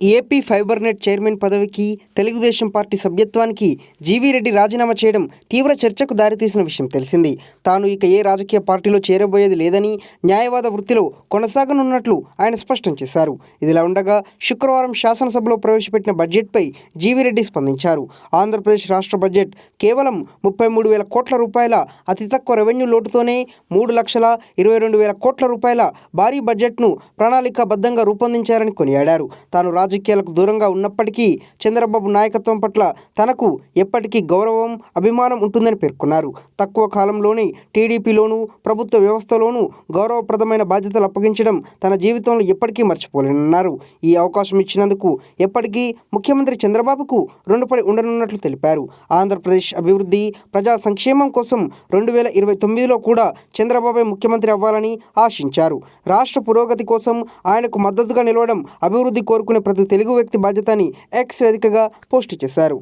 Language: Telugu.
ఏపీ ఫైబర్ నెట్ చైర్మన్ పదవికి తెలుగుదేశం పార్టీ సభ్యత్వానికి జీవీ రెడ్డి రాజీనామా చేయడం తీవ్ర చర్చకు దారితీసిన విషయం తెలిసింది. తాను ఇక ఏ రాజకీయ పార్టీలో చేరబోయేది లేదని, న్యాయవాద వృత్తిలో కొనసాగనున్నట్లు ఆయన స్పష్టం చేశారు. ఇదిలా ఉండగా శుక్రవారం శాసనసభలో ప్రవేశపెట్టిన బడ్జెట్పై జీవీ రెడ్డి స్పందించారు. ఆంధ్రప్రదేశ్ రాష్ట్ర బడ్జెట్ కేవలం 33,000 కోట్ల రూపాయల అతి తక్కువ రెవెన్యూ లోటుతోనే 3,22,000 కోట్ల రూపాయల భారీ బడ్జెట్ను ప్రణాళికాబద్ధంగా రూపొందించారని కొనియాడారు. తాను రాజకీయాలకు దూరంగా ఉన్నప్పటికీ చంద్రబాబు నాయకత్వం పట్ల తనకు ఎప్పటికీ గౌరవం, అభిమానం ఉంటుందని పేర్కొన్నారు. తక్కువ కాలంలోనే టీడీపీలోనూ ప్రభుత్వ వ్యవస్థలోనూ గౌరవప్రదమైన బాధ్యతలు అప్పగించడం తన జీవితంలో ఎప్పటికీ మర్చిపోలేనన్నారు. ఈ అవకాశం ఇచ్చినందుకు ఎప్పటికీ ముఖ్యమంత్రి చంద్రబాబుకు రుణపడి ఉండనున్నట్లు తెలిపారు. ఆంధ్రప్రదేశ్ అభివృద్ధి, ప్రజా సంక్షేమం కోసం 2029లో కూడా చంద్రబాబే ముఖ్యమంత్రి అవ్వాలని ఆశించారు. రాష్ట్ర పురోగతి కోసం ఆయనకు మద్దతుగా నిలవడం, అభివృద్ధి కోరుకునే ప్రతి తెలుగు వ్యక్తి బాధ్యత అని ఎక్స్ వేదికగా పోస్టు చేశారు.